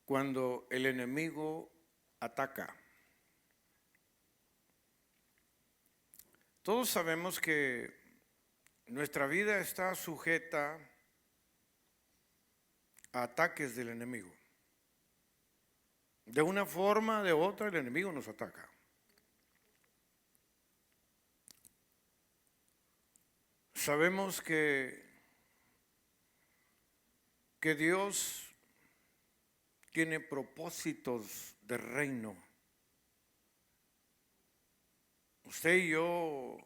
cuando el enemigo ataca. Todos sabemos que nuestra vida está sujeta a ataques del enemigo. De una forma o de otra el enemigo nos ataca. Sabemos que Dios tiene propósitos de reino. Usted y yo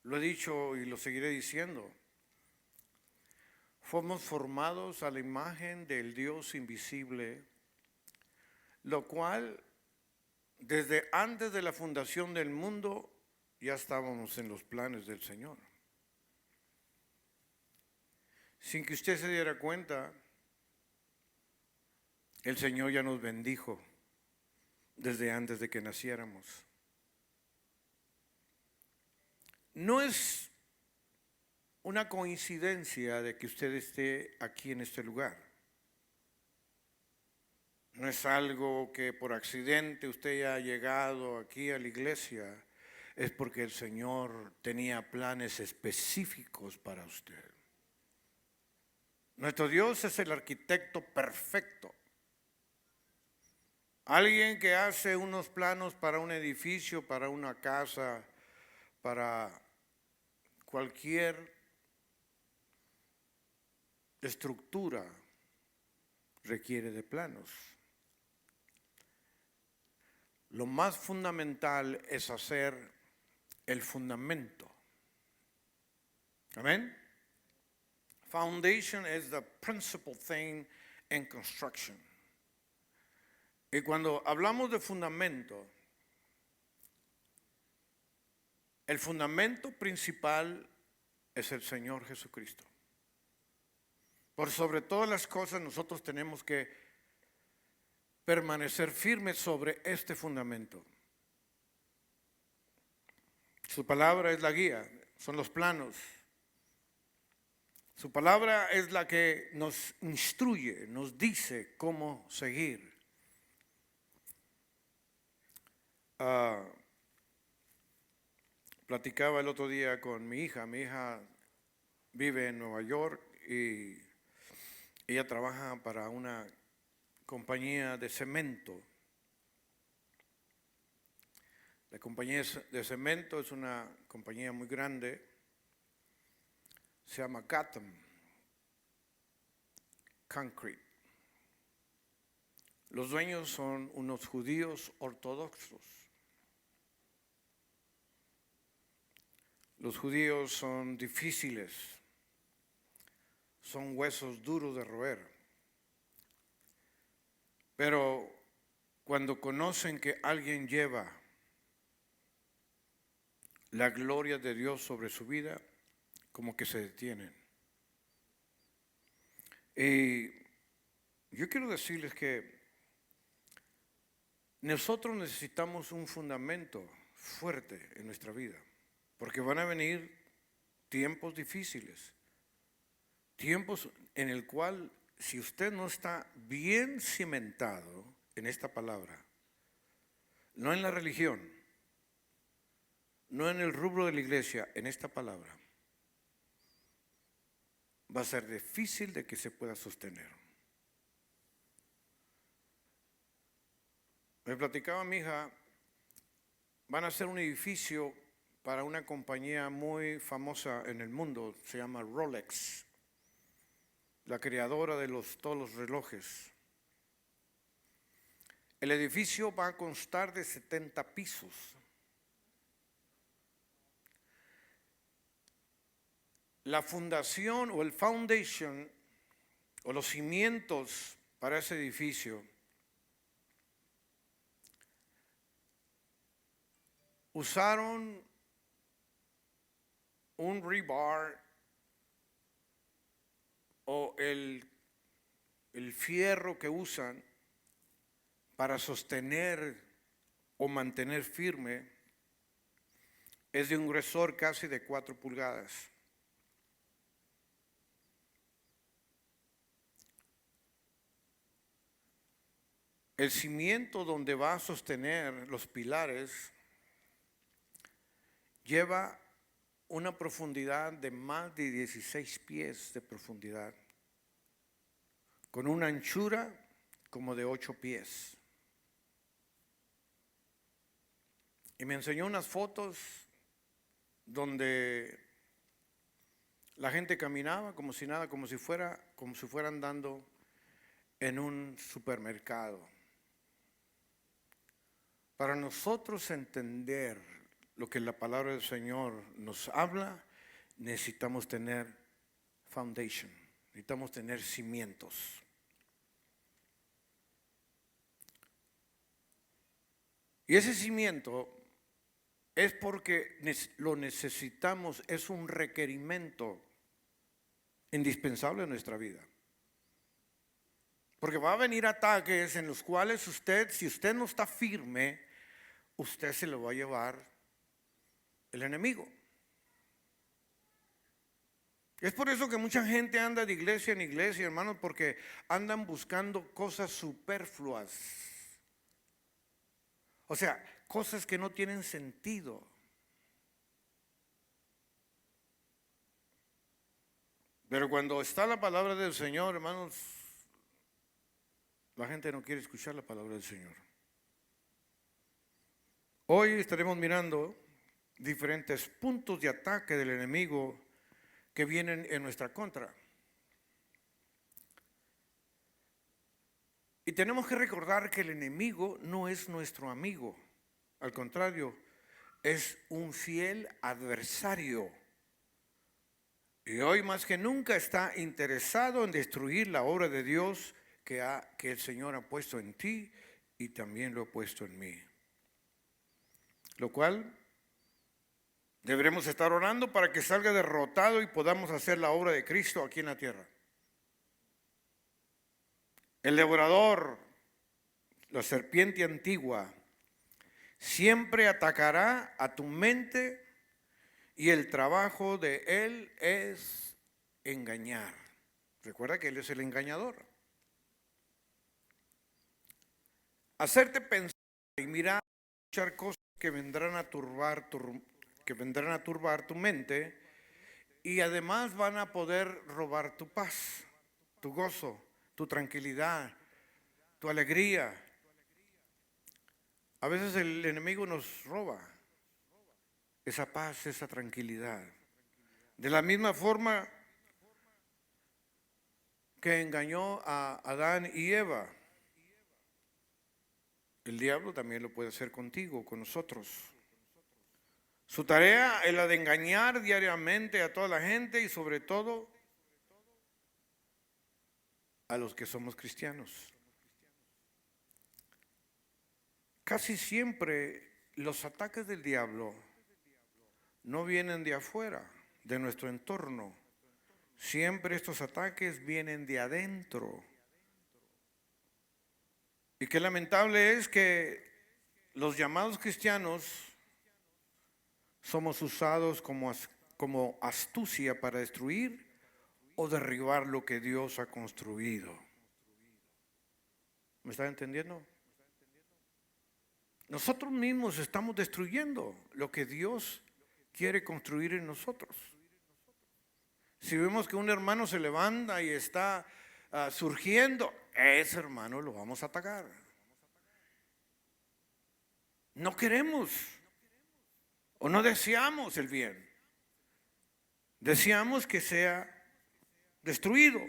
lo he dicho y lo seguiré diciendo. Fuimos formados a la imagen del Dios invisible, lo cual desde antes de la fundación del mundo ya estábamos en los planes del Señor. Sin que usted se diera cuenta, el Señor ya nos bendijo desde antes de que naciéramos. No es una coincidencia de que usted esté aquí en este lugar. No es algo que por accidente usted haya llegado aquí a la iglesia. Es porque el Señor tenía planes específicos para usted. Nuestro Dios es el arquitecto perfecto. Alguien que hace unos planos para un edificio, para una casa, para cualquier estructura, requiere de planos. Lo más fundamental es hacer el fundamento. Amén. Foundation is the principal thing in construction. Y cuando hablamos de fundamento, el fundamento principal es el Señor Jesucristo. Por sobre todas las cosas nosotros tenemos que permanecer firmes sobre este fundamento. Su palabra es la guía, son los planos. Su palabra es la que nos instruye, nos dice cómo seguir. Platicaba el otro día con mi hija. Mi hija vive en Nueva York y ella trabaja para una compañía de cemento. La compañía de cemento es una compañía muy grande, se llama Gotham Concrete. Los dueños son unos judíos ortodoxos. Los judíos son difíciles, son huesos duros de roer. Pero cuando conocen que alguien lleva la gloria de Dios sobre su vida, como que se detienen. Y yo quiero decirles que nosotros necesitamos un fundamento fuerte en nuestra vida, porque van a venir tiempos difíciles, tiempos en el cual si usted no está bien cimentado en esta palabra, no en la religión, no en el rubro de la iglesia, en esta palabra, va a ser difícil de que se pueda sostener. Me platicaba mi hija, van a hacer un edificio para una compañía muy famosa en el mundo, se llama Rolex, la creadora de todos los relojes. El edificio va a constar de 70 pisos. La fundación o el foundation o los cimientos para ese edificio usaron un rebar o el fierro que usan para sostener o mantener firme es de un grosor casi de 4 pulgadas. el cimiento donde va a sostener los pilares lleva una profundidad de más de 16 pies de profundidad, con una anchura como de 8 pies. Y me enseñó unas fotos donde la gente caminaba como si nada, como si fuera andando en un supermercado. Para nosotros entender lo que la palabra del Señor nos habla, necesitamos tener foundation, necesitamos tener cimientos. Y ese cimiento es porque lo necesitamos, es un requerimiento indispensable en nuestra vida. Porque va a venir ataques en los cuales si usted no está firme, usted se lo va a llevar el enemigo. Es por eso que mucha gente anda de iglesia en iglesia, hermanos, porque andan buscando cosas superfluas. O sea, cosas que no tienen sentido. Pero cuando está la palabra del Señor, hermanos, la gente no quiere escuchar la palabra del Señor. Hoy estaremos mirando diferentes puntos de ataque del enemigo que vienen en nuestra contra. Y tenemos que recordar que el enemigo no es nuestro amigo, al contrario, es un fiel adversario. Y hoy más que nunca está interesado en destruir la obra de Dios que el Señor ha puesto en ti y también lo ha puesto en mí. Lo cual deberemos estar orando para que salga derrotado y podamos hacer la obra de Cristo aquí en la tierra. El devorador, la serpiente antigua, siempre atacará a tu mente y el trabajo de él es engañar. Recuerda que él es el engañador. Hacerte pensar y mirar, escuchar cosas que vendrán a turbar tu mente y además van a poder robar tu paz, tu gozo, tu tranquilidad, tu alegría. A veces el enemigo nos roba esa paz, esa tranquilidad. De la misma forma que engañó a Adán y Eva, el diablo también lo puede hacer contigo, con nosotros. Su tarea es la de engañar diariamente a toda la gente y sobre todo a los que somos cristianos. Casi siempre los ataques del diablo no vienen de afuera, de nuestro entorno. Siempre estos ataques vienen de adentro. Y qué lamentable es que los llamados cristianos somos usados como astucia para destruir o derribar lo que Dios ha construido. ¿Me están entendiendo? Nosotros mismos estamos destruyendo lo que Dios quiere construir en nosotros. Si vemos que un hermano se levanta y está surgiendo, ese hermano lo vamos a atacar. No queremos o no deseamos el bien. Deseamos que sea destruido.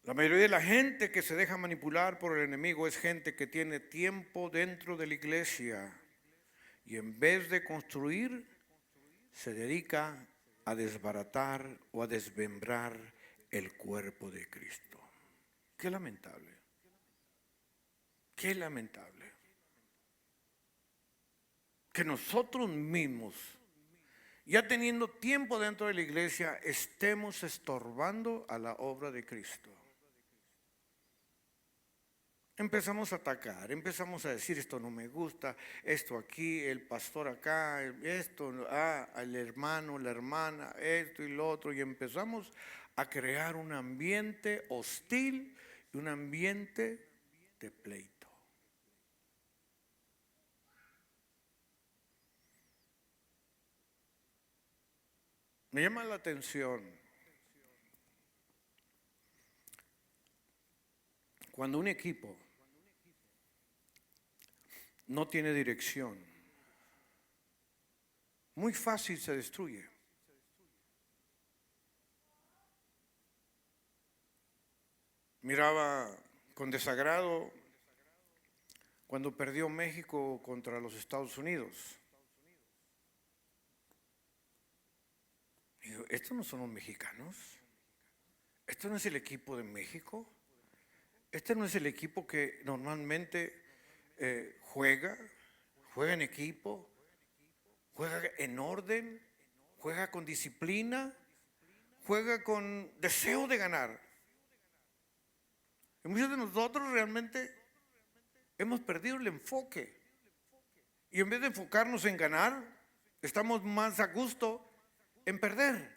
La mayoría de la gente que se deja manipular por el enemigo es gente que tiene tiempo dentro de la iglesia y en vez de construir, se dedica a desbaratar o a desmembrar el cuerpo de Cristo. Qué lamentable. Qué lamentable. Que nosotros mismos, ya teniendo tiempo dentro de la iglesia, estemos estorbando a la obra de Cristo. Empezamos a atacar, empezamos a decir esto no me gusta, esto aquí, el pastor acá, esto, el hermano, la hermana, esto y lo otro, y empezamos a crear un ambiente hostil y un ambiente de pleito. Me llama la atención cuando un equipo no tiene dirección, muy fácil se destruye. Miraba con desagrado cuando perdió México contra los Estados Unidos. Digo, ¿estos no son los mexicanos? ¿Esto no es el equipo de México? ¿Este no es el equipo que normalmente juega en equipo, juega en orden, juega con disciplina, juega con deseo de ganar? Y muchos de nosotros realmente hemos perdido el enfoque. Y en vez de enfocarnos en ganar, estamos más a gusto en perder.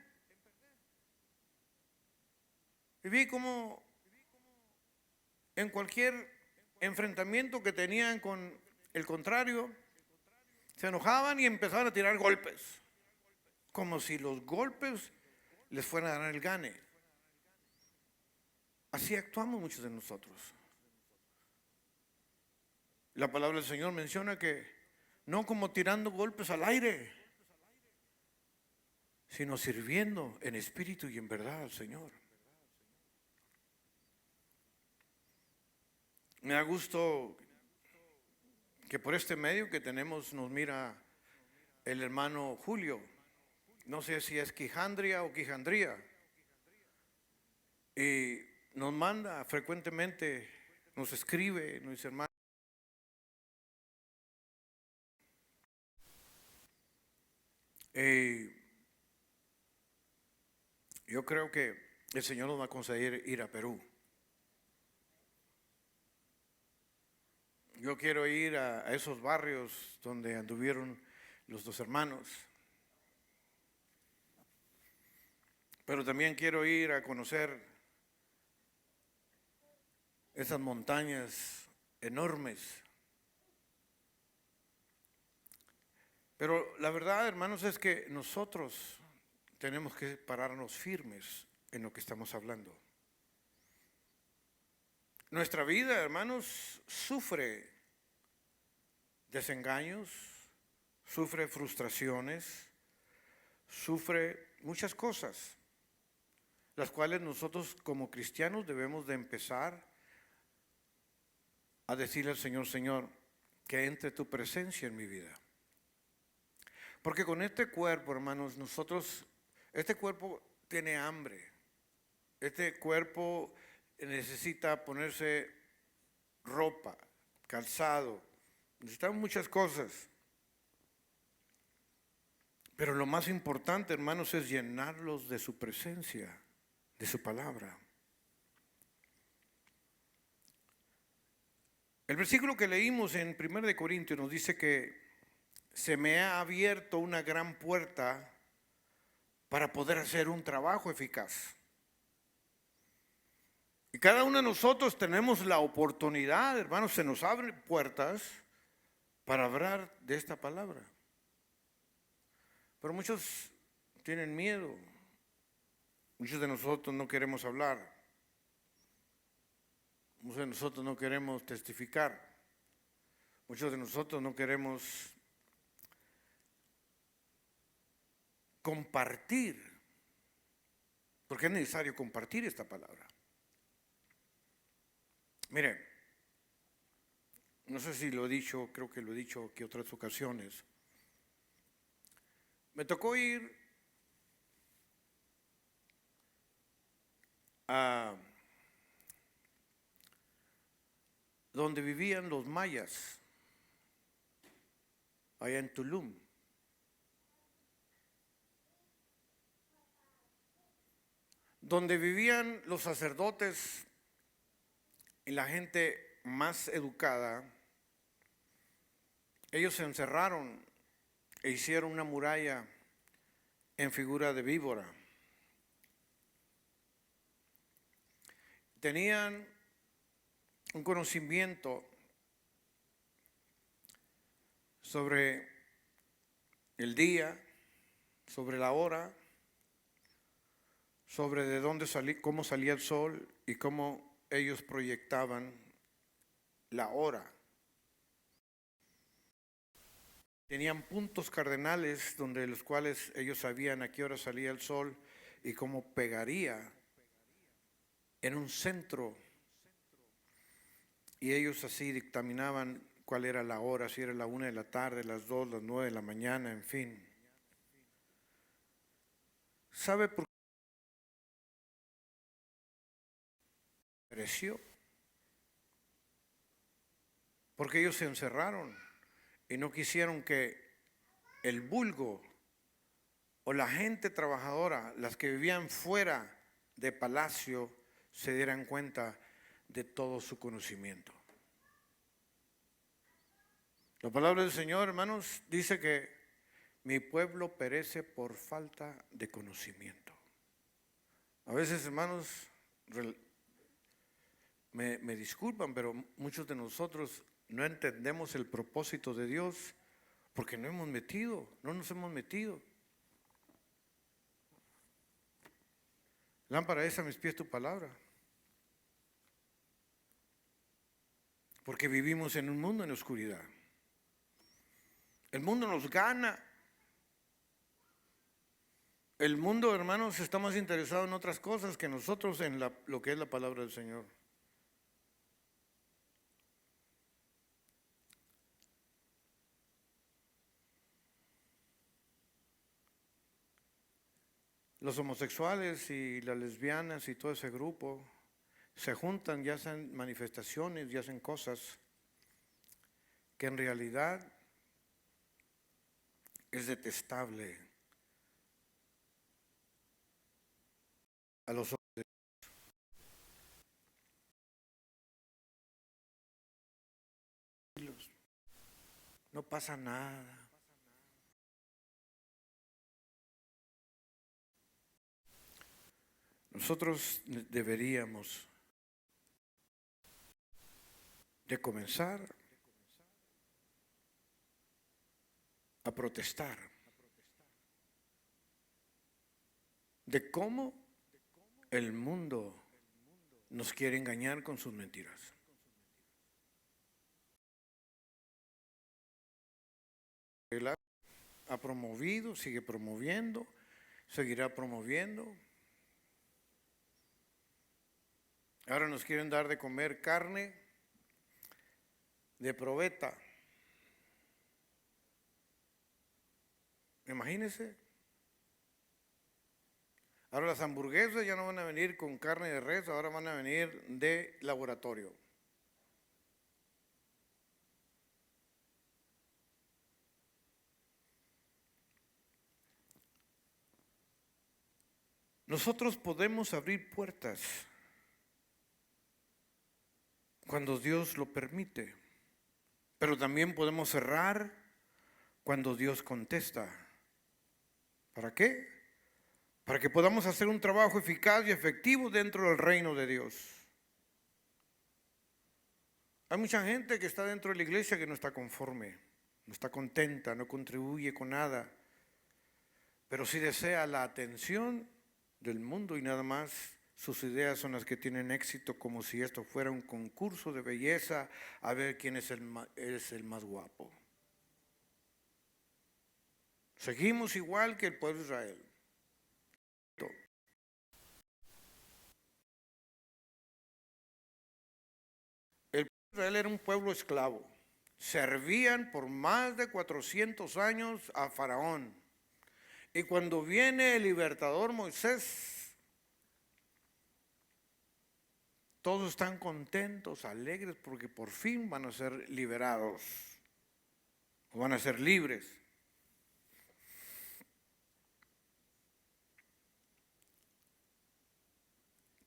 Y vi como en cualquier enfrentamiento que tenían con el contrario, se enojaban y empezaban a tirar golpes, como si los golpes les fueran a dar el gane. Así actuamos muchos de nosotros. La palabra del Señor menciona que no como tirando golpes al aire, sino sirviendo en espíritu y en verdad al Señor. Me da gusto que por este medio que tenemos nos mira el hermano Julio. No sé si es Quijandria o Quijandría. Y nos manda frecuentemente, nos escribe, nos dice, hermano. Yo creo que el Señor nos va a conceder ir a Perú. Yo quiero ir a esos barrios donde anduvieron los dos hermanos. Pero también quiero ir a conocer esas montañas enormes. Pero la verdad, hermanos, es que nosotros tenemos que pararnos firmes en lo que estamos hablando. Nuestra vida, hermanos, sufre desengaños, sufre frustraciones, sufre muchas cosas, las cuales nosotros como cristianos debemos de empezar a decirle al Señor, Señor, que entre tu presencia en mi vida. Porque con este cuerpo, hermanos, este cuerpo tiene hambre, este cuerpo necesita ponerse ropa, calzado, necesitamos muchas cosas. Pero lo más importante, hermanos, es llenarlos de su presencia, de su palabra. El versículo que leímos en 1 Corintios nos dice que se me ha abierto una gran puerta para poder hacer un trabajo eficaz. Y cada uno de nosotros tenemos la oportunidad, hermanos, se nos abren puertas para hablar de esta palabra. Pero muchos tienen miedo, muchos de nosotros no queremos hablar, muchos de nosotros no queremos testificar, muchos de nosotros no queremos compartir, porque es necesario compartir esta palabra. Mire, no sé si lo he dicho, creo que lo he dicho que otras ocasiones. Me tocó ir a donde vivían los mayas, allá en Tulum. Donde vivían los sacerdotes y la gente más educada. Ellos se encerraron e hicieron una muralla en figura de víbora. tenían un conocimiento sobre el día, sobre la hora, sobre de dónde salía, cómo salía el sol y cómo ellos proyectaban la hora. Tenían puntos cardenales donde los cuales ellos sabían a qué hora salía el sol y cómo pegaría en un centro. Y ellos así dictaminaban cuál era la hora, si era la 1 de la tarde, las 2, las 9 de la mañana, en fin. ¿Sabe por qué pereció? Porque ellos se encerraron y no quisieron que el vulgo o la gente trabajadora, las que vivían fuera de palacio, se dieran cuenta de todo su conocimiento. La palabra del Señor, hermanos, dice que mi pueblo perece por falta de conocimiento. A veces, hermanos, me disculpan, pero muchos de nosotros no entendemos el propósito de Dios porque no nos hemos metido. Lámpara es a mis pies tu palabra. Porque vivimos en un mundo en oscuridad. El mundo nos gana. El mundo, hermanos, está más interesado en otras cosas que nosotros en lo que es la palabra del Señor. Los homosexuales y las lesbianas y todo ese grupo se juntan y hacen manifestaciones y hacen cosas que en realidad es detestable a los ojos de Dios. No pasa nada. Nosotros deberíamos de comenzar a protestar de cómo el mundo nos quiere engañar con sus mentiras. Él ha promovido, sigue promoviendo, seguirá promoviendo. Ahora nos quieren dar de comer carne de probeta. Imagínense. Ahora las hamburguesas ya no van a venir con carne de res, ahora van a venir de laboratorio. Nosotros podemos abrir puertas cuando Dios lo permite, pero también podemos cerrar cuando Dios contesta. ¿Para qué? Para que podamos hacer un trabajo eficaz y efectivo dentro del reino de Dios. Hay mucha gente que está dentro de la iglesia que no está conforme, no está contenta, no contribuye con nada, pero sí desea la atención del mundo y nada más. Sus ideas son las que tienen éxito, como si esto fuera un concurso de belleza, a ver quién es el más guapo. Seguimos igual que el pueblo de Israel. El pueblo de Israel era un pueblo esclavo. Servían por más de 400 años a Faraón. Y cuando viene el libertador Moisés, todos están contentos, alegres, porque por fin van a ser liberados, o van a ser libres.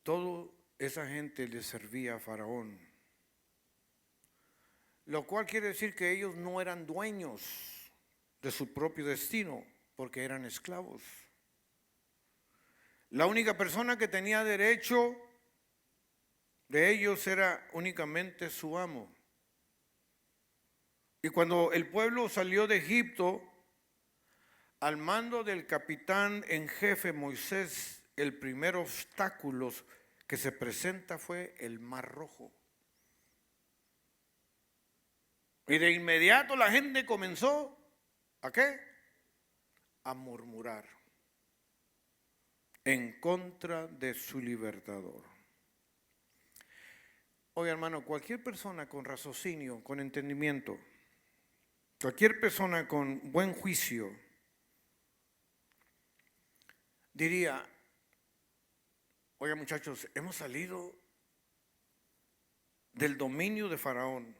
Toda esa gente le servía a Faraón, lo cual quiere decir que ellos no eran dueños de su propio destino, porque eran esclavos. La única persona que tenía derecho de ellos era únicamente su amo. Y cuando el pueblo salió de Egipto, al mando del capitán en jefe Moisés, el primer obstáculo que se presenta fue el Mar Rojo. Y de inmediato la gente comenzó, ¿a qué? A murmurar en contra de su libertador. Oye, hermano, cualquier persona con raciocinio, con entendimiento, cualquier persona con buen juicio, diría, oye muchachos, hemos salido del dominio de Faraón.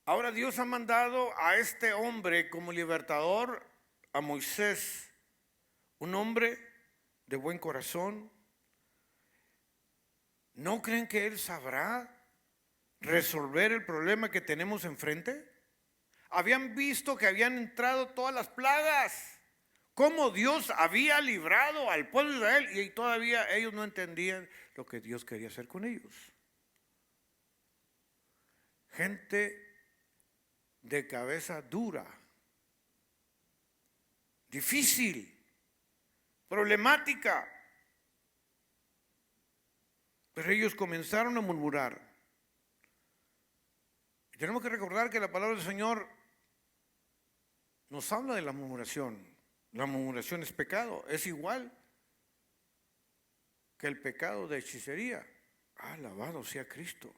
Ahora Dios ha mandado a este hombre como libertador, a Moisés, un hombre de buen corazón. ¿No creen que él sabrá resolver el problema que tenemos enfrente? Habían visto que habían entrado todas las plagas, cómo Dios había librado al pueblo de Israel, y todavía ellos no entendían lo que Dios quería hacer con ellos. Gente de cabeza dura, difícil, problemática. Pero ellos comenzaron a murmurar. Y tenemos que recordar que la palabra del Señor nos habla de la murmuración. La murmuración es pecado, es igual que el pecado de hechicería. Alabado sea Cristo.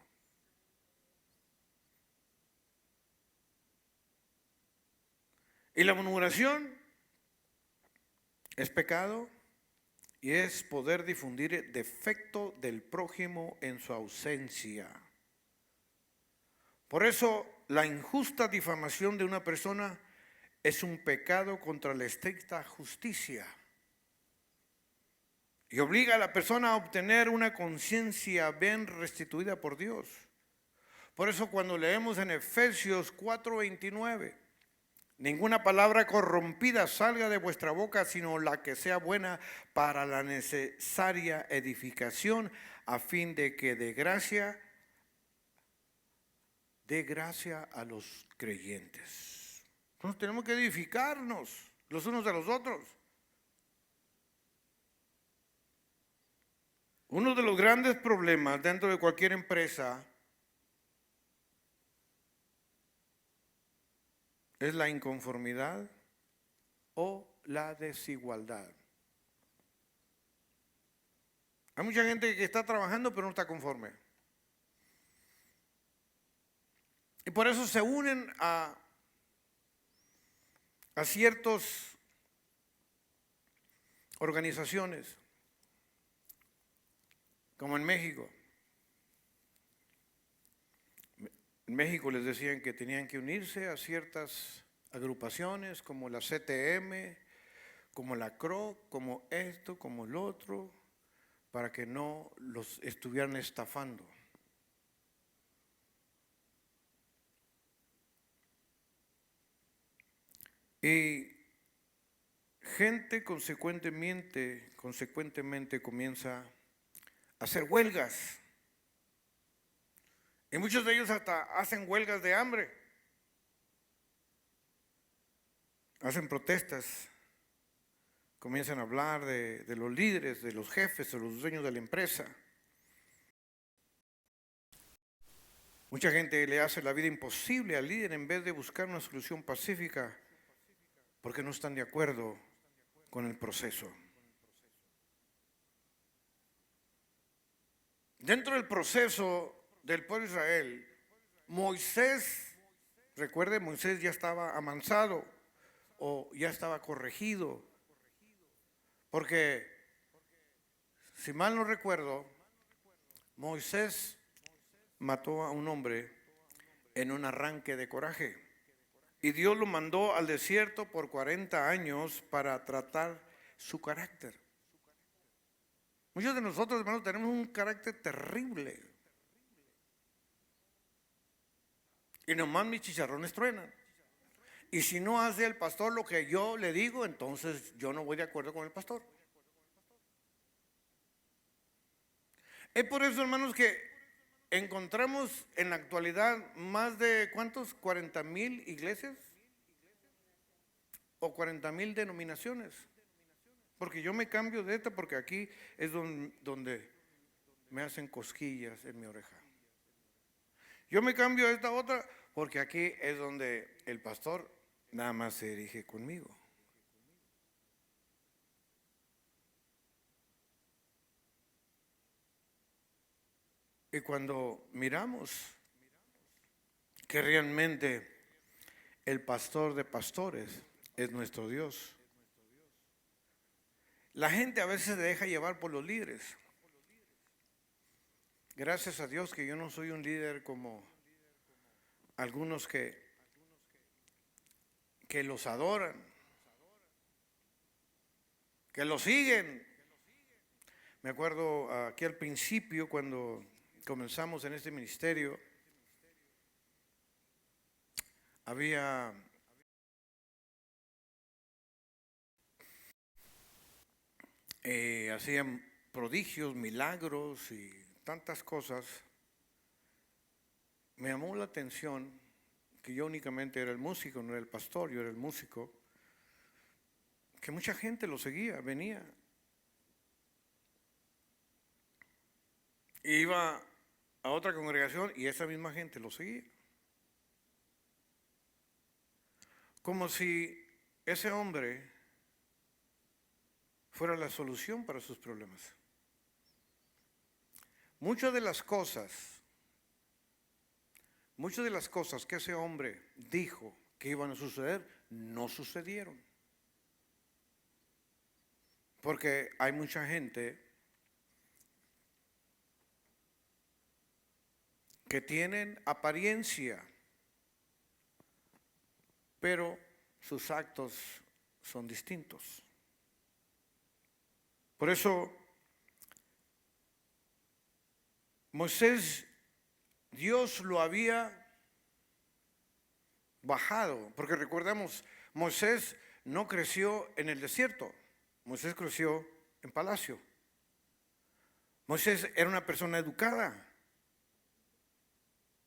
Y la murmuración es pecado y es poder difundir el defecto del prójimo en su ausencia. Por eso la injusta difamación de una persona es un pecado contra la estricta justicia y obliga a la persona a obtener una conciencia bien restituida por Dios. Por eso cuando leemos en Efesios 4:29, ninguna palabra corrompida salga de vuestra boca, sino la que sea buena para la necesaria edificación, a fin de que dé gracia a los creyentes. Entonces tenemos que edificarnos los unos de los otros. Uno de los grandes problemas dentro de cualquier empresa es la inconformidad o la desigualdad. Hay mucha gente que está trabajando pero no está conforme. Y por eso se unen a ciertas organizaciones, como en México. En México les decían que tenían que unirse a ciertas agrupaciones como la CTM, como la CRO, como esto, como el otro, para que no los estuvieran estafando. Y gente consecuentemente comienza a hacer huelgas. Y muchos de ellos hasta hacen huelgas de hambre. Hacen protestas. Comienzan a hablar de los líderes, de los jefes, de los dueños de la empresa. Mucha gente le hace la vida imposible al líder en vez de buscar una solución pacífica porque no están de acuerdo con el proceso. Dentro del proceso del pueblo de Israel, Moisés, recuerde, Moisés ya estaba amansado o ya estaba corregido, porque si mal no recuerdo, Moisés mató a un hombre en un arranque de coraje. Y Dios lo mandó al desierto por 40 años para tratar su carácter. Muchos de nosotros, hermanos, tenemos un carácter terrible. Y nomás mis chicharrones truenan. Y si no hace el pastor lo que yo le digo, entonces yo no voy de acuerdo con el pastor. Es por eso, hermanos, que encontramos en la actualidad más de, ¿cuántos? 40,000 iglesias o 40,000 denominaciones. Porque yo me cambio de esta porque aquí es donde me hacen cosquillas en mi oreja. Yo me cambio a esta otra porque aquí es donde el pastor nada más se dirige conmigo. Y cuando miramos que realmente el pastor de pastores es nuestro Dios, la gente a veces se deja llevar por los líderes. Gracias a Dios que yo no soy un líder como algunos que los adoran, que los siguen. Me acuerdo aquí al principio cuando comenzamos en este ministerio, hacían prodigios, milagros y tantas cosas. Me llamó la atención que yo únicamente era el músico, no era el pastor, yo era el músico, que mucha gente lo seguía, venía. Iba a otra congregación y esa misma gente lo seguía. Como si ese hombre fuera la solución para sus problemas. Muchas de las cosas que ese hombre dijo que iban a suceder, no sucedieron. Porque hay mucha gente que tienen apariencia, pero sus actos son distintos. Por eso, Moisés, Dios lo había bajado, porque recordemos, Moisés no creció en el desierto, Moisés creció en palacio. Moisés era una persona educada.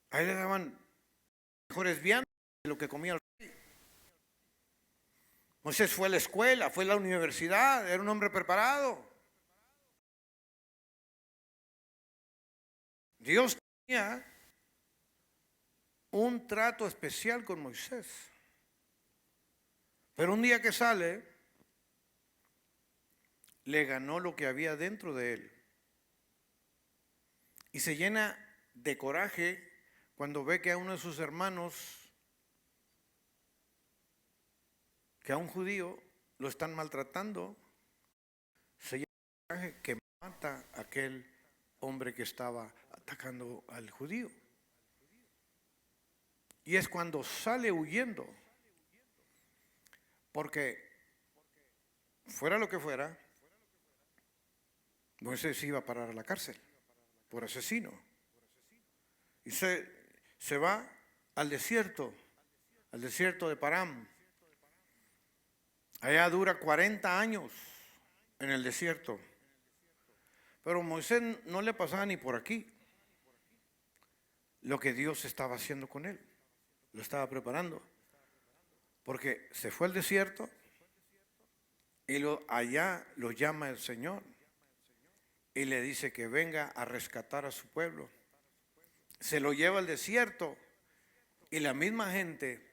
A él le daban mejores viandas de lo que comía el rey. Moisés fue a la escuela, fue a la universidad, era un hombre preparado. Dios tenía un trato especial con Moisés. Pero un día que sale, le ganó lo que había dentro de él. Y se llena de coraje cuando ve que a uno de sus hermanos, que a un judío lo están maltratando, se llena de coraje que mata a aquel hombre que estaba atacando al judío. Y es cuando sale huyendo, porque fuera lo que fuera, Moisés iba a parar a la cárcel por asesino. Y se va al desierto de Param. Allá dura 40 años en el desierto. Pero Moisés no le pasaba ni por aquí lo que Dios estaba haciendo con él. Lo estaba preparando. Porque se fue al desierto y allá lo llama el Señor. Y le dice que venga a rescatar a su pueblo. Se lo lleva al desierto y la misma gente,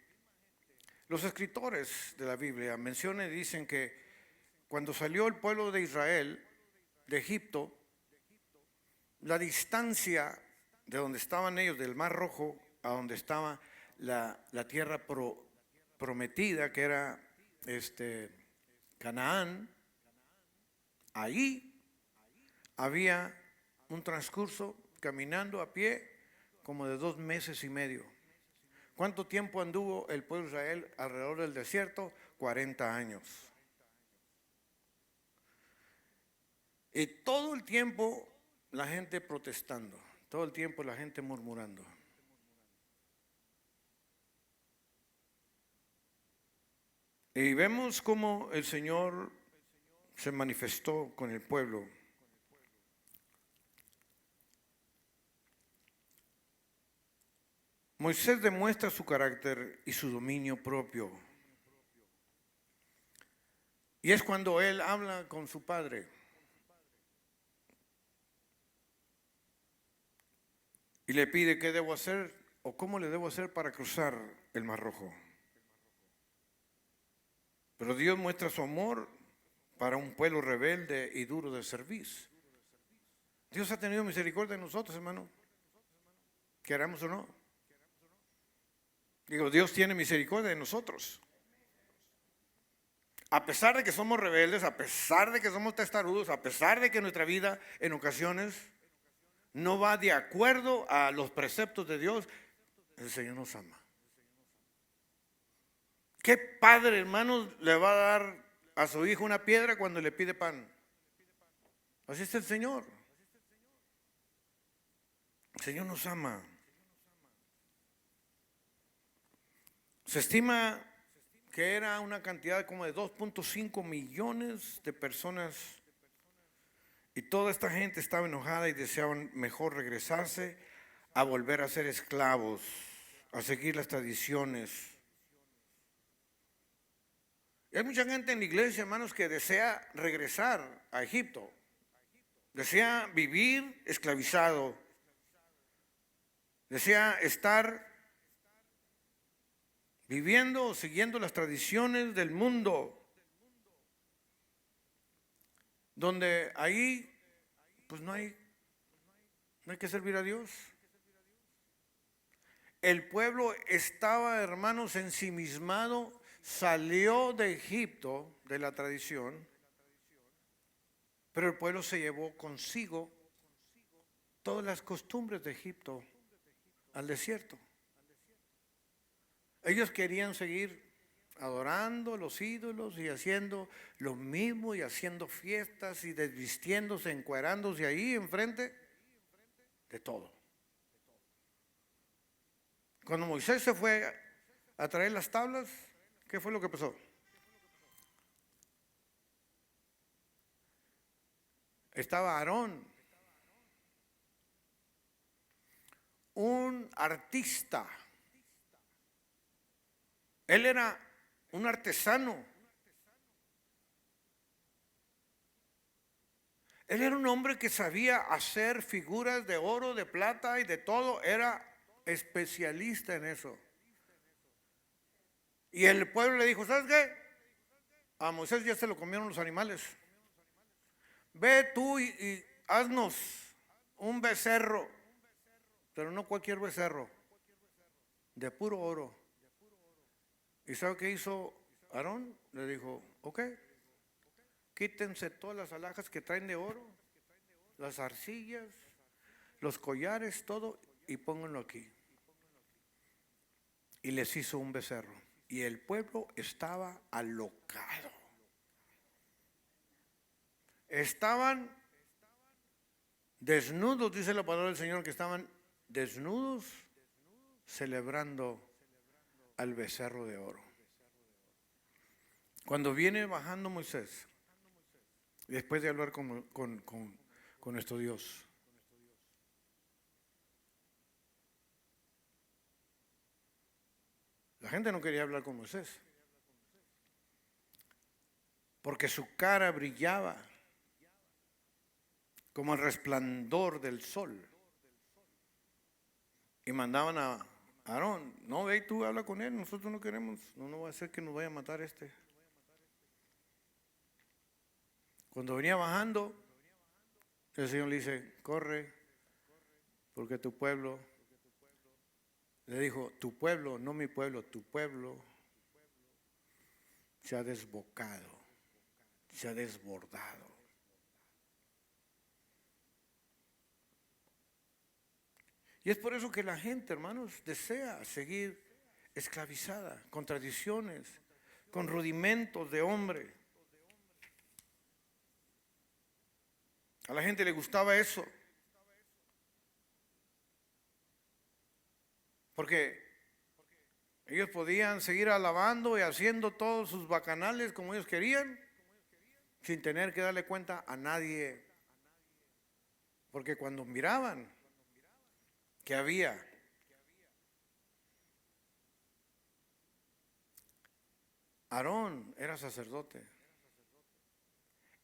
los escritores de la Biblia mencionan y dicen que cuando salió el pueblo de Israel de Egipto, la distancia de donde estaban ellos, del Mar Rojo, a donde estaba la tierra prometida, que era Canaán, ahí había un transcurso caminando a pie como de 2 meses y medio. ¿Cuánto tiempo anduvo el pueblo de Israel alrededor del desierto? 40 años. Y todo el tiempo la gente protestando, todo el tiempo la gente murmurando. Y vemos cómo el Señor se manifestó con el pueblo. Moisés demuestra su carácter y su dominio propio. Y es cuando él habla con su padre. Y le pide qué debo hacer o cómo le debo hacer para cruzar el Mar Rojo. Pero Dios muestra su amor para un pueblo rebelde y duro de servir. Dios ha tenido misericordia de nosotros, hermano, queramos o no. Digo, Dios tiene misericordia de nosotros. A pesar de que somos rebeldes, a pesar de que somos testarudos, a pesar de que nuestra vida en ocasiones no va de acuerdo a los preceptos de Dios, el Señor nos ama. ¿Qué padre, hermanos, le va a dar a su hijo una piedra cuando le pide pan? Así es el Señor. El Señor nos ama. Se estima que era una cantidad como de 2.5 millones de personas, y toda esta gente estaba enojada y deseaban mejor regresarse a volver a ser esclavos, a seguir las tradiciones. Y hay mucha gente en la iglesia, hermanos, que desea regresar a Egipto, desea vivir esclavizado, desea estar viviendo o siguiendo las tradiciones del mundo, donde ahí pues no hay que servir a Dios. El pueblo estaba, hermanos, ensimismado, salió de Egipto, de la tradición, pero el pueblo se llevó consigo todas las costumbres de Egipto al desierto. Ellos querían seguir adorando los ídolos y haciendo lo mismo y haciendo fiestas y desvistiéndose, encuerándose ahí enfrente de todo. Cuando Moisés se fue a traer las tablas, ¿qué fue lo que pasó? Estaba Aarón, un artista. Él era un artesano. Él era un hombre que sabía hacer figuras de oro, de plata y de todo. Era especialista en eso. Y el pueblo le dijo, ¿sabes qué? A Moisés ya se lo comieron los animales. Ve tú y haznos un becerro, pero no cualquier becerro, de puro oro. ¿Y sabe qué hizo Aarón? Le dijo, ok, quítense todas las alhajas que traen de oro, las arcillas, los collares, todo, y pónganlo aquí. Y les hizo un becerro. Y el pueblo estaba alocado. Estaban desnudos, dice la palabra del Señor, que estaban desnudos celebrando al becerro de oro. Cuando viene bajando Moisés, después de hablar con nuestro Dios, la gente no quería hablar con Moisés, porque su cara brillaba como el resplandor del sol. Y mandaban a Aarón, no, ve tú habla con él, nosotros no queremos, no va a ser que nos vaya a matar este. Cuando venía bajando, el Señor le dice, corre, porque tu pueblo, le dijo, tu pueblo, no mi pueblo, tu pueblo se ha desbocado, se ha desbordado. Y es por eso que la gente, hermanos, desea seguir esclavizada, con tradiciones, con rudimentos de hombre. A la gente le gustaba eso. Porque ellos podían seguir alabando y haciendo todos sus bacanales como ellos querían, sin tener que darle cuenta a nadie. Porque cuando miraban que había Aarón era sacerdote.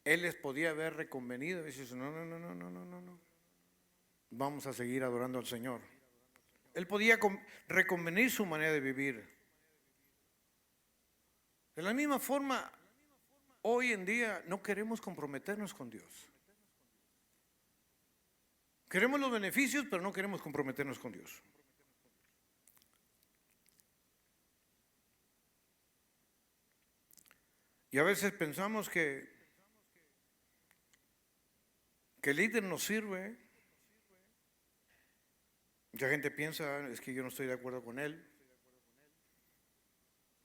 Él les podía haber reconvenido y dice, no, no, no, no, no, no, no, no. Vamos a seguir adorando al Señor. Él podía reconvenir su manera de vivir. De la misma forma, hoy en día no queremos comprometernos con Dios. Queremos los beneficios, pero no queremos comprometernos con Dios. Y a veces pensamos que el líder nos sirve. Mucha gente piensa, es que yo no estoy de acuerdo con él.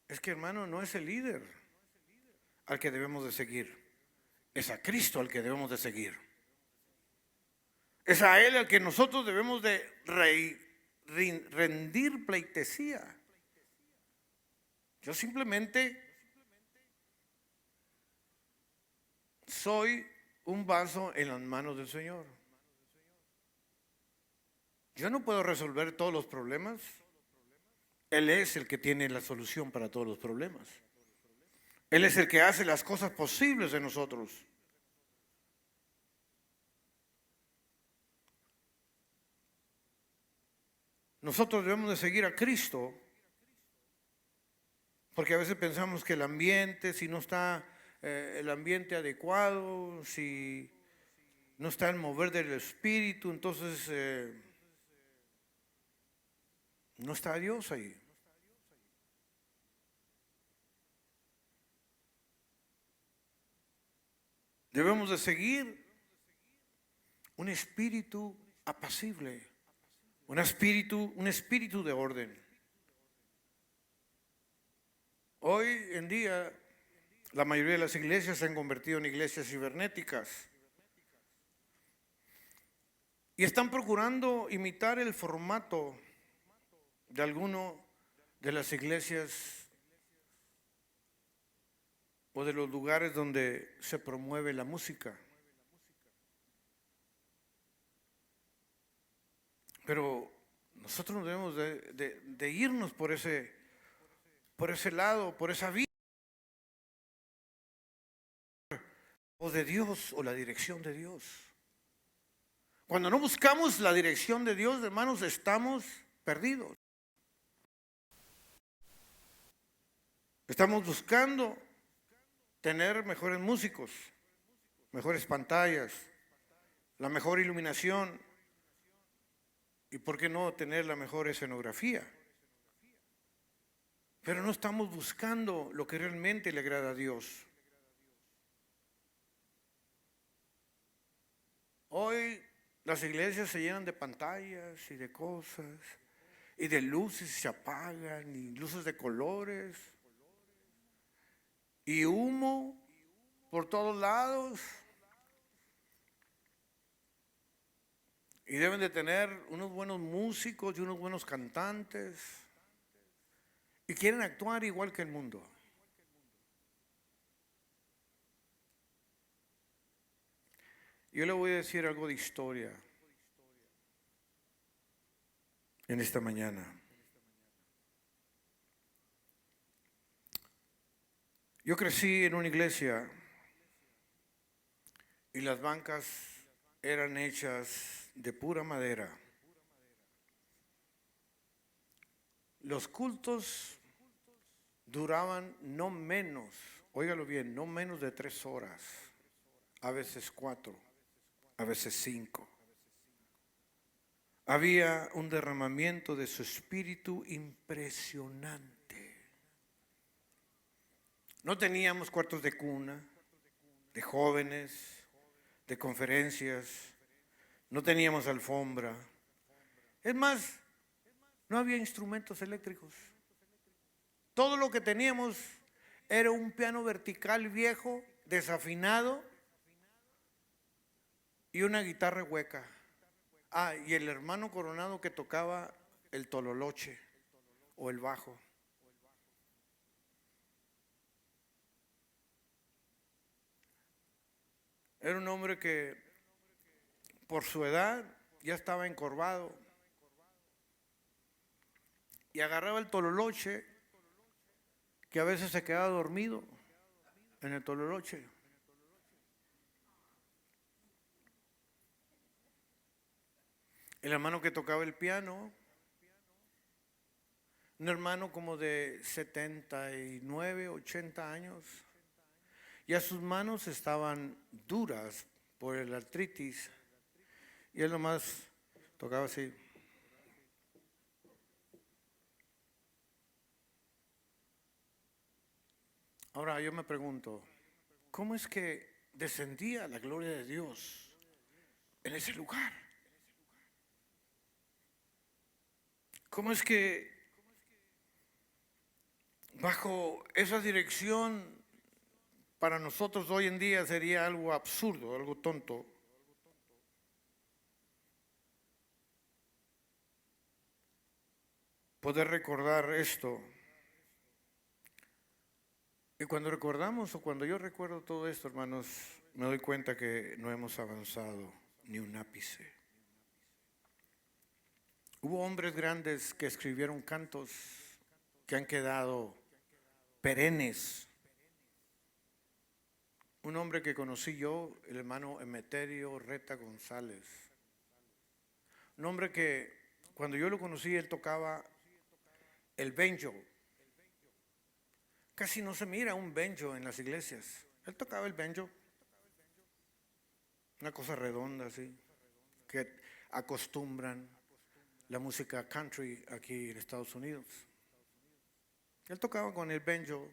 Es que, hermano, no es el líder al que debemos de seguir. Es a Cristo al que debemos de seguir. Es a Él al que nosotros debemos de rendir pleitesía. Yo simplemente soy un vaso en las manos del Señor. Yo no puedo resolver todos los problemas. Él es el que tiene la solución para todos los problemas. Él es el que hace las cosas posibles en nosotros. Nosotros debemos de seguir a Cristo, porque a veces pensamos que el ambiente, si no está el ambiente adecuado, si no está el mover del Espíritu, entonces no está Dios ahí. Debemos de seguir un espíritu apacible, un espíritu de orden. Hoy en día la mayoría de las iglesias se han convertido en iglesias cibernéticas y están procurando imitar el formato de alguno de las iglesias o de los lugares donde se promueve la música. Pero nosotros no debemos de irnos por ese lado, por esa vía, o de Dios o la dirección de Dios. Cuando no buscamos la dirección de Dios, hermanos, estamos perdidos. Estamos buscando tener mejores músicos, mejores pantallas, la mejor iluminación y por qué no tener la mejor escenografía. Pero no estamos buscando lo que realmente le agrada a Dios. Hoy las iglesias se llenan de pantallas y de cosas y de luces y se apagan y luces de colores y humo por todos lados. Y deben de tener unos buenos músicos y unos buenos cantantes. Y quieren actuar igual que el mundo. Yo le voy a decir algo de historia en esta mañana. Yo crecí en una iglesia y las bancas eran hechas de pura madera. Los cultos duraban no menos, óigalo bien, no menos de 3 horas, a veces 4, a veces 5. Había un derramamiento de su espíritu impresionante. No teníamos cuartos de cuna, de jóvenes, de conferencias, no teníamos alfombra. Es más, no había instrumentos eléctricos. Todo lo que teníamos era un piano vertical viejo, desafinado y una guitarra hueca. Y el hermano Coronado que tocaba el tololoche o el bajo. Era un hombre que por su edad ya estaba encorvado y agarraba el tololoche que a veces se quedaba dormido en el tololoche. El hermano que tocaba el piano, un hermano como de 79, 80 años, ya sus manos estaban duras por el artritis y él nomás tocaba así. Ahora yo me pregunto, ¿cómo es que descendía la gloria de Dios en ese lugar? ¿Cómo es que bajo esa dirección para nosotros hoy en día sería algo absurdo, algo tonto? Poder recordar esto. Y cuando recordamos o cuando yo recuerdo todo esto, hermanos, me doy cuenta que no hemos avanzado ni un ápice. Hubo hombres grandes que escribieron cantos que han quedado perennes. Un hombre que conocí yo, el hermano Emeterio Reta González. Un hombre que cuando yo lo conocí, él tocaba el banjo. Casi no se mira un banjo en las iglesias. Él tocaba el banjo, una cosa redonda así, que acostumbran la música country aquí en Estados Unidos. Él tocaba con el banjo,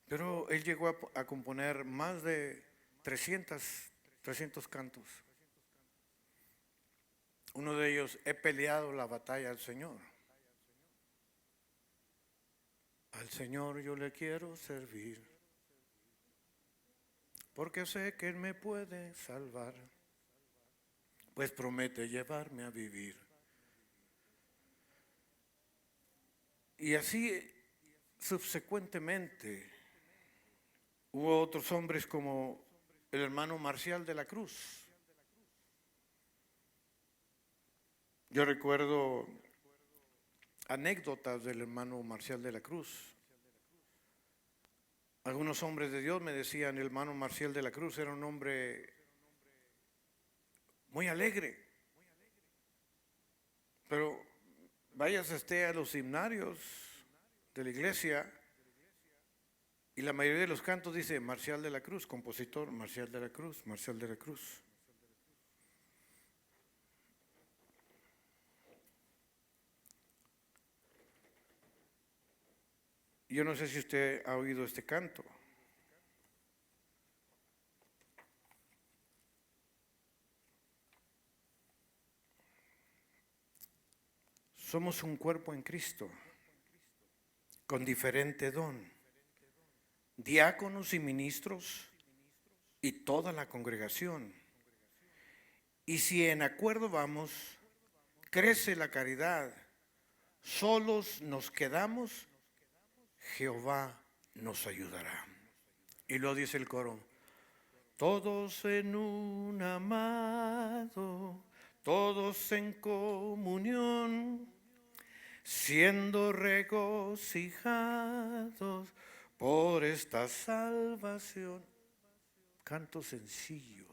pero él llegó a componer más de 300 cantos. Uno de ellos, he peleado la batalla al Señor. Al Señor yo le quiero servir, porque sé que Él me puede salvar, pues promete llevarme a vivir. Y así subsecuentemente hubo otros hombres como el hermano Marcial de la Cruz. Yo recuerdo anécdotas del hermano Marcial de la Cruz. Algunos hombres de Dios me decían, el hermano Marcial de la Cruz era un hombre muy alegre, pero váyase usted a los himnarios de la iglesia y la mayoría de los cantos dice Marcial de la Cruz, compositor Marcial de la Cruz, Marcial de la Cruz. Yo no sé si usted ha oído este canto. Somos un cuerpo en Cristo, con diferente don, diáconos y ministros y toda la congregación. Y si en acuerdo vamos, crece la caridad, solos nos quedamos, Jehová nos ayudará. Y lo dice el coro, todos en un amado, todos en comunión, siendo regocijados por esta salvación. Cantos sencillos,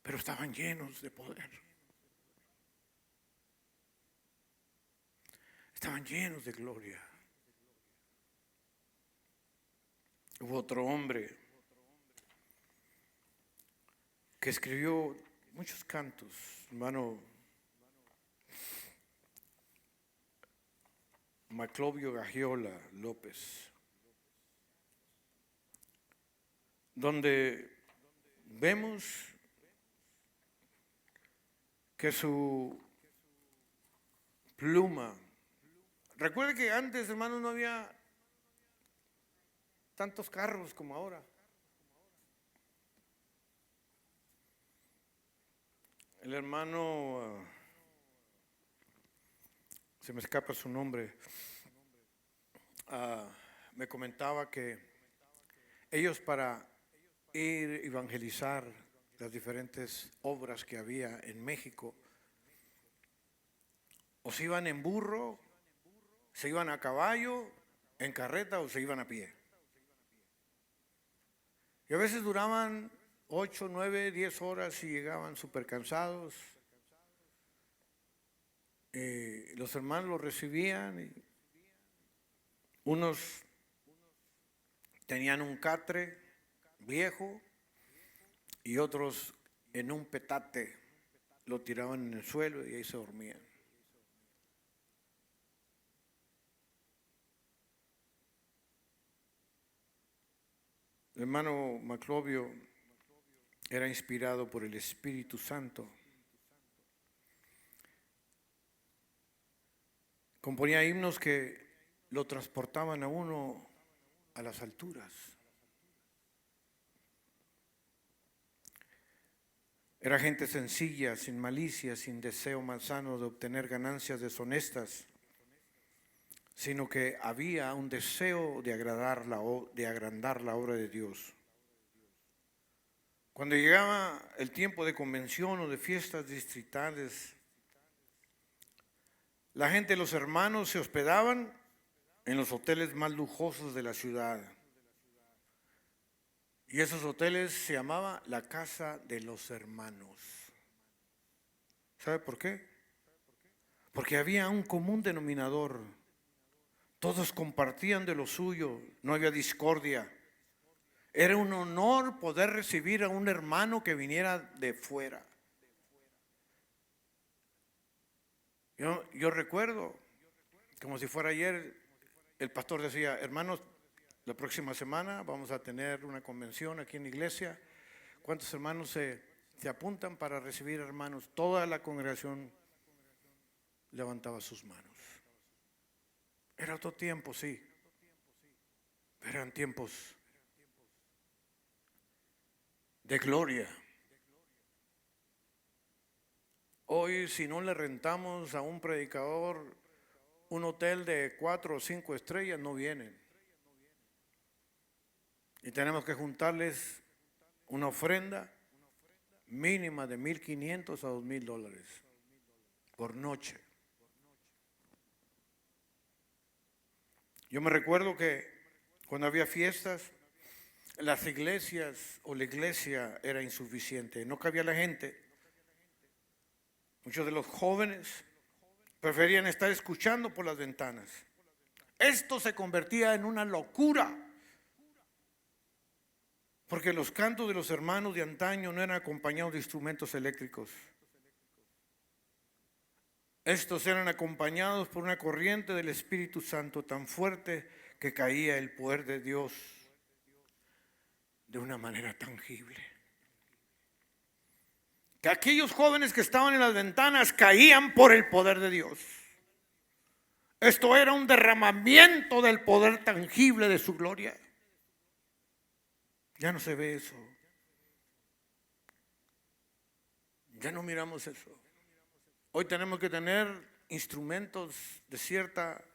pero estaban llenos de poder. Estaban llenos de gloria. Hubo otro hombre que escribió muchos cantos, hermano Maclovio Gagiola López, donde vemos que su pluma, recuerde que antes, hermano, no había tantos carros como ahora. El hermano, se me escapa su nombre, me comentaba que ellos para ir evangelizar las diferentes obras que había en México, o se iban en burro, se iban a caballo, en carreta o se iban a pie. Y a veces duraban 8, 9, 10 horas y llegaban súper cansados. Los hermanos los recibían y unos tenían un catre viejo y otros en un petate lo tiraban en el suelo y ahí se dormían. El hermano Maclovio era inspirado por el Espíritu Santo. Componía himnos que lo transportaban a uno a las alturas. Era gente sencilla, sin malicia, sin deseo malsano de obtener ganancias deshonestas, sino que había un deseo de agrandar la obra de Dios. Cuando llegaba el tiempo de convención o de fiestas distritales, la gente, los hermanos, se hospedaban en los hoteles más lujosos de la ciudad. Y esos hoteles se llamaba la Casa de los Hermanos. ¿Sabe por qué? Porque había un común denominador. Todos compartían de lo suyo, no había discordia. Era un honor poder recibir a un hermano que viniera de fuera. Yo recuerdo, como si fuera ayer, el pastor decía: hermanos, la próxima semana vamos a tener una convención aquí en la iglesia. ¿Cuántos hermanos se apuntan para recibir hermanos? Toda la congregación levantaba sus manos. Era otro tiempo, sí. Eran tiempos de gloria. Hoy, si no le rentamos a un predicador un hotel de 4 o 5 estrellas, no vienen. Y tenemos que juntarles una ofrenda mínima de $1,500 a $2,000 por noche. Yo me recuerdo que cuando había fiestas, las iglesias o la iglesia era insuficiente, no cabía la gente. Muchos de los jóvenes preferían estar escuchando por las ventanas. Esto se convertía en una locura, porque los cantos de los hermanos de antaño no eran acompañados de instrumentos eléctricos. Estos eran acompañados por una corriente del Espíritu Santo tan fuerte que caía el poder de Dios de una manera tangible. Que aquellos jóvenes que estaban en las ventanas caían por el poder de Dios. Esto era un derramamiento del poder tangible de su gloria. Ya no se ve eso. Ya no miramos eso. Hoy tenemos que tener instrumentos de cierta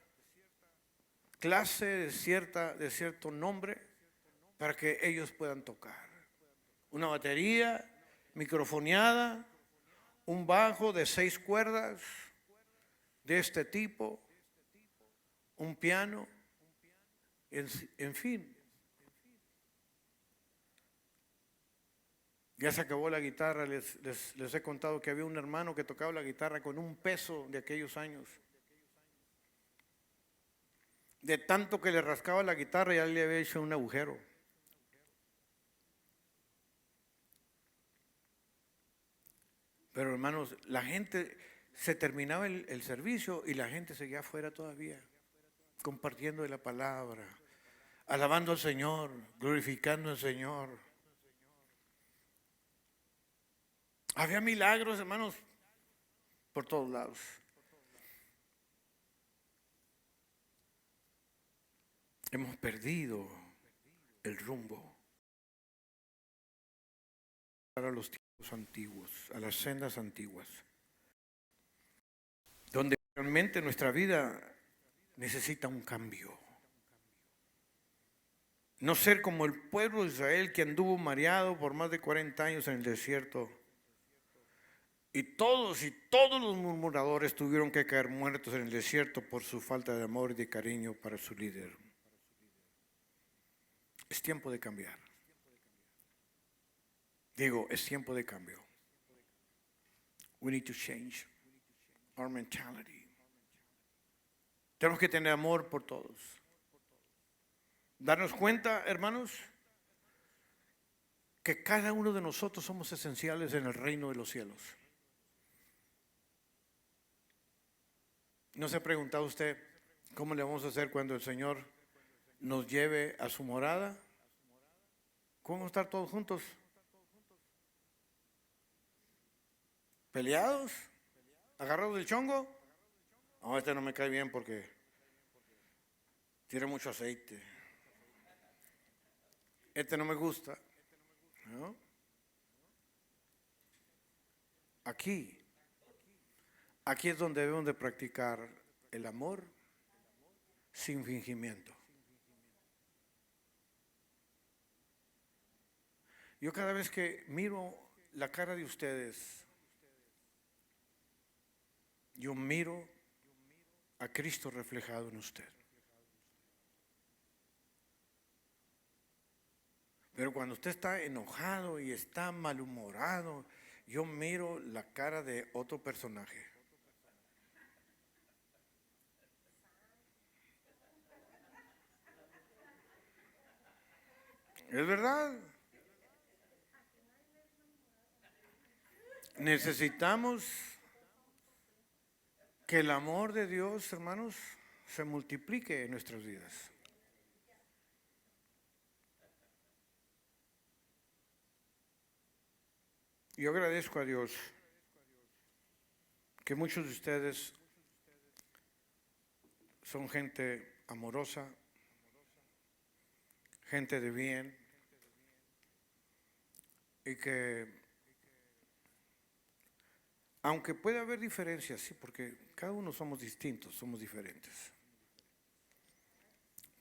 clase, de cierto nombre, para que ellos puedan tocar. Una batería microfoneada, un bajo de 6 cuerdas de este tipo, un piano, en fin. Ya se acabó la guitarra. Les he contado que había un hermano que tocaba la guitarra con un peso de aquellos años. De tanto que le rascaba la guitarra, ya le había hecho un agujero. Pero hermanos, la gente, se terminaba el servicio y la gente seguía afuera todavía, compartiendo de la palabra, alabando al Señor, glorificando al Señor. Había milagros, hermanos, por todos lados. Hemos perdido el rumbo para los tiempos antiguos, a las sendas antiguas, donde realmente nuestra vida necesita un cambio. No ser como el pueblo de Israel que anduvo mareado por más de 40 años en el desierto. Y todos los murmuradores tuvieron que caer muertos en el desierto por su falta de amor y de cariño para su líder. Es tiempo de cambiar. Digo, es tiempo de cambio. We need to change our mentality. Tenemos que tener amor por todos. Darnos cuenta, hermanos, que cada uno de nosotros somos esenciales en el reino de los cielos. ¿No se ha preguntado usted cómo le vamos a hacer cuando el Señor nos lleve a su morada? ¿Cómo vamos a estar todos juntos? ¿Peleados? ¿Agarrados del chongo? No, este no me cae bien porque tiene mucho aceite. Este no me gusta. ¿No? Aquí es donde debemos de practicar el amor sin fingimiento. Yo cada vez que miro la cara de ustedes, yo miro a Cristo reflejado en usted. Pero cuando usted está enojado y está malhumorado, yo miro la cara de otro personaje. ¿Es verdad? Necesitamos que el amor de Dios, hermanos, se multiplique en nuestras vidas. Yo agradezco a Dios que muchos de ustedes son gente amorosa, gente de bien, y que aunque puede haber diferencias, sí, porque cada uno somos distintos, somos diferentes,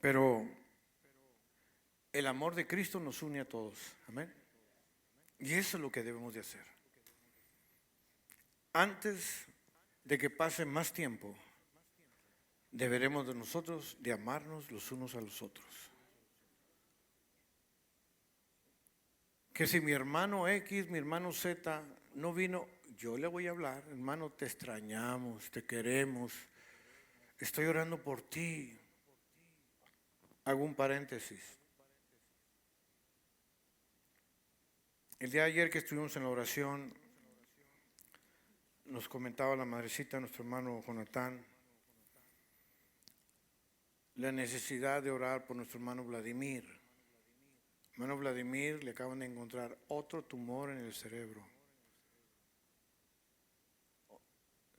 pero el amor de Cristo nos une a todos, amén. Y eso es lo que debemos de hacer. Antes de que pase más tiempo, deberemos de nosotros de amarnos los unos a los otros. Que si mi hermano X, mi hermano Z no vino, yo le voy a hablar, hermano, te extrañamos, te queremos, estoy orando por ti. Hago un paréntesis. El día de ayer que estuvimos en la oración, nos comentaba la madrecita, nuestro hermano Jonatán, la necesidad de orar por nuestro hermano Vladimir. Hermano Vladimir, le acaban de encontrar otro tumor en el cerebro.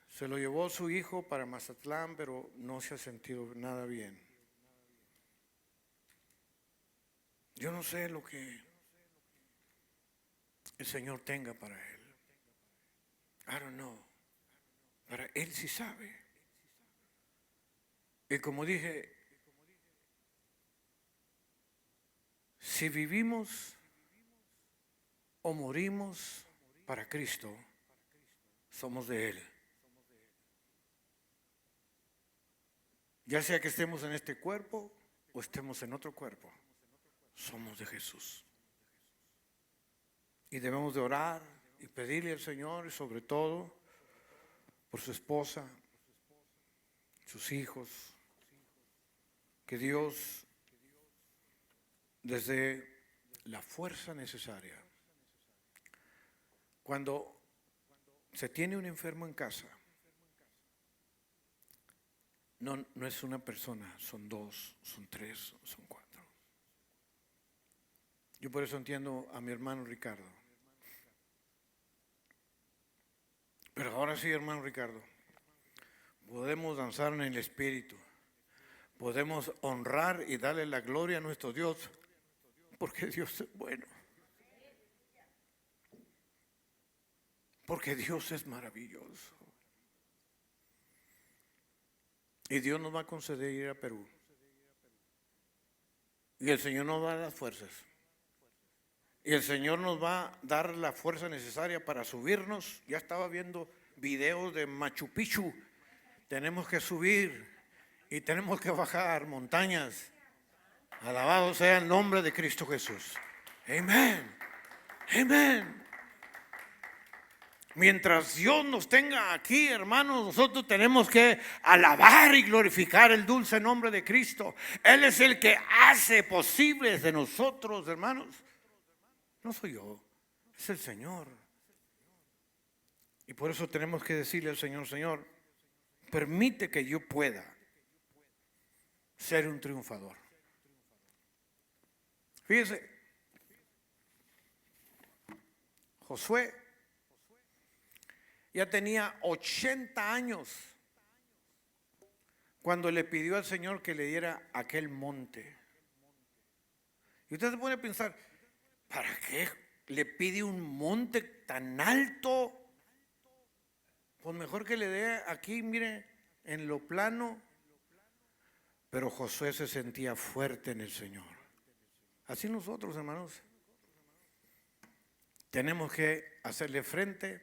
Se lo llevó su hijo para Mazatlán, pero no se ha sentido nada bien. Yo no sé lo que el Señor tenga para él. I don't know. Pero Él sí sabe. Y como dije, si vivimos o morimos para Cristo, somos de Él. Ya sea que estemos en este cuerpo o estemos en otro cuerpo, somos de Jesús. Y debemos de orar y pedirle al Señor, y sobre todo por su esposa, sus hijos, que Dios les dé la fuerza necesaria. Cuando se tiene un enfermo en casa, no es una persona, son dos, son tres, son cuatro. Yo por eso entiendo a mi hermano Ricardo. Pero ahora sí, hermano Ricardo, podemos danzar en el Espíritu. Podemos honrar y darle la gloria a nuestro Dios, porque Dios es bueno. Porque Dios es maravilloso. Y Dios nos va a conceder ir a Perú. Y el Señor nos va a dar las fuerzas. Y el Señor nos va a dar la fuerza necesaria para subirnos. Ya estaba viendo videos de Machu Picchu. Tenemos que subir y tenemos que bajar montañas. Alabado sea el nombre de Cristo Jesús. Amén. Amén. Mientras Dios nos tenga aquí, hermanos, nosotros tenemos que alabar y glorificar el dulce nombre de Cristo. Él es el que hace posibles de nosotros, hermanos. No soy yo, es el Señor. Y por eso tenemos que decirle al Señor: Señor, permite que yo pueda ser un triunfador. Fíjese, Josué ya tenía 80 años cuando le pidió al Señor que le diera aquel monte. Y usted se pone a pensar, ¿para qué le pide un monte tan alto? Pues mejor que le dé aquí, mire, en lo plano. Pero Josué se sentía fuerte en el Señor. Así nosotros, hermanos, tenemos que hacerle frente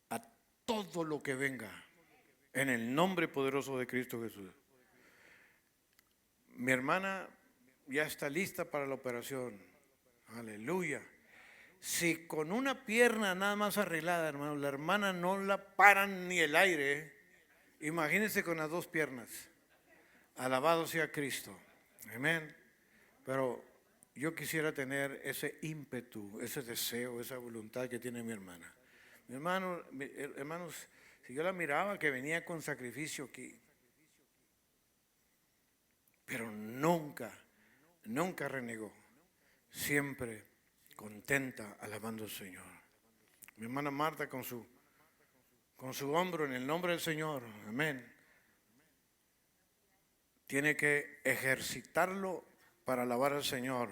a todo lo que venga en el nombre poderoso de Cristo Jesús. Mi hermana ya está lista para la operación. Aleluya. Si con una pierna nada más arreglada, hermano, la hermana no la paran ni el aire, imagínense con las dos piernas. Alabado sea Cristo. Amén. Pero yo quisiera tener ese ímpetu, ese deseo, esa voluntad que tiene mi hermana. Mi hermano, hermanos, si yo la miraba que venía con sacrificio aquí, pero nunca renegó, siempre contenta alabando al Señor. Mi hermana Marta con su hombro en el nombre del Señor, amén. Tiene que ejercitarlo para alabar al Señor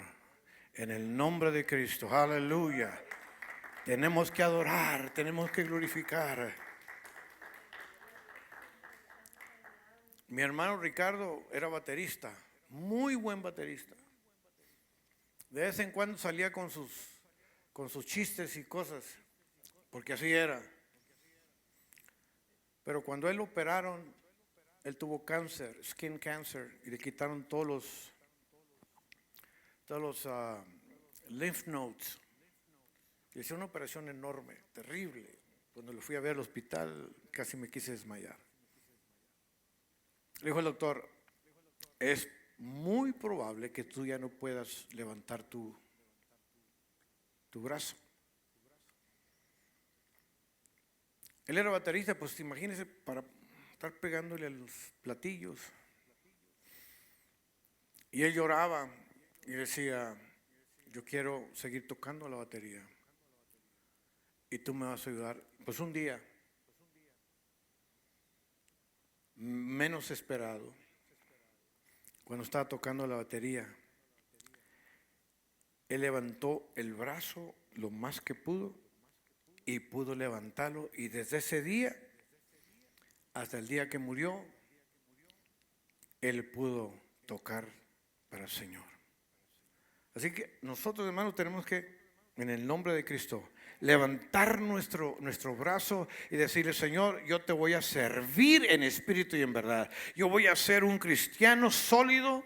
en el nombre de Cristo. Aleluya. Tenemos que adorar, tenemos que glorificar. Mi hermano Ricardo era baterista, muy buen baterista. De vez en cuando salía con sus chistes y cosas, porque así era. Pero cuando él lo operaron, él tuvo cáncer, skin cancer, y le quitaron todos los lymph nodes. Le hicieron una operación enorme, terrible. Cuando lo fui a ver al hospital, casi me quise desmayar. Le dijo el doctor: es muy probable que tú ya no puedas levantar tu brazo. Él era baterista, pues imagínese, para estar pegándole a los platillos. Y él lloraba y decía: yo quiero seguir tocando la batería y tú me vas a ayudar. Pues un día, menos esperado, cuando estaba tocando la batería, él levantó el brazo lo más que pudo y pudo levantarlo, y desde ese día hasta el día que murió, él pudo tocar para el Señor. Así que nosotros, hermanos, tenemos que, en el nombre de Cristo, levantar nuestro brazo y decirle: Señor, yo te voy a servir en espíritu y en verdad. Yo voy a ser un cristiano sólido.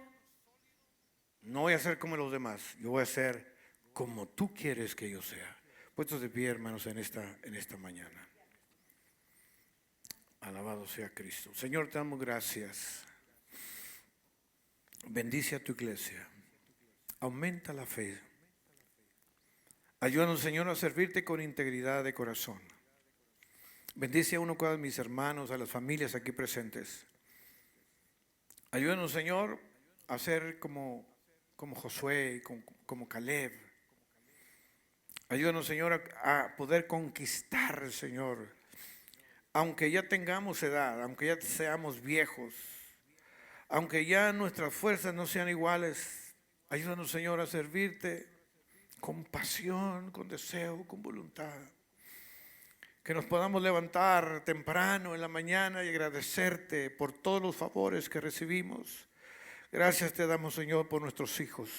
No voy a ser como los demás. Yo voy a ser como tú quieres que yo sea. Puestos de pie, hermanos, en esta mañana. Alabado sea Cristo. Señor, te damos gracias. Bendice a tu iglesia. Aumenta la fe. Ayúdanos, Señor, a servirte con integridad de corazón. Bendice a uno cada de mis hermanos, a las familias aquí presentes. Ayúdanos, Señor, a ser como Josué, como Caleb. Ayúdanos, Señor, a poder conquistar, Señor, aunque ya tengamos edad, aunque ya seamos viejos, aunque ya nuestras fuerzas no sean iguales. Ayúdanos, Señor, a servirte con pasión, con deseo, con voluntad. Que nos podamos levantar temprano en la mañana y agradecerte por todos los favores que recibimos. Gracias te damos, Señor, por nuestros hijos.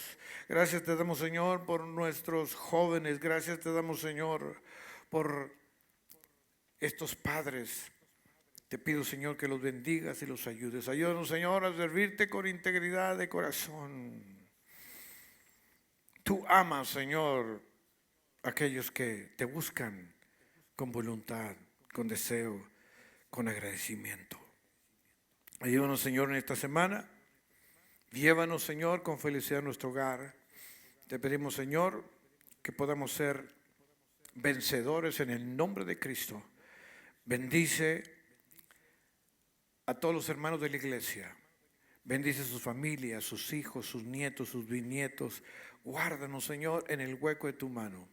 Gracias te damos, Señor, por nuestros jóvenes. Gracias te damos, Señor, por estos padres. Te pido, Señor, que los bendigas y los ayudes. Ayúdanos, Señor, a servirte con integridad de corazón. Tú amas, Señor, a aquellos que te buscan con voluntad, con deseo, con agradecimiento. Ayúdanos, Señor, en esta semana. Llévanos, Señor, con felicidad a nuestro hogar. Te pedimos, Señor, que podamos ser vencedores en el nombre de Cristo. Bendice a todos los hermanos de la iglesia. Bendice sus familias, sus hijos, sus nietos, sus bisnietos. Guárdanos, Señor, en el hueco de tu mano.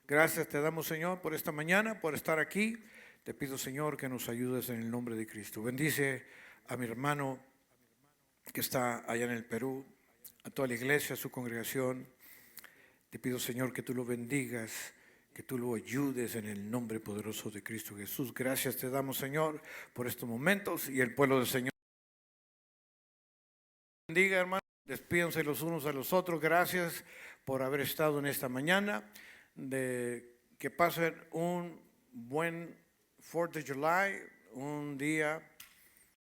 Gracias te damos, Señor, por esta mañana, por estar aquí. Te pido, Señor, que nos ayudes en el nombre de Cristo. Bendice a mi hermano que está allá en el Perú, a toda la iglesia, a su congregación. Te pido, Señor, que tú lo bendigas, que tú lo ayudes en el nombre poderoso de Cristo Jesús. Gracias te damos, Señor, por estos momentos, y el pueblo del Señor bendiga, hermanos. Despídense los unos a los otros. Gracias por haber estado en esta mañana. Que pasen un buen 4th of July, un día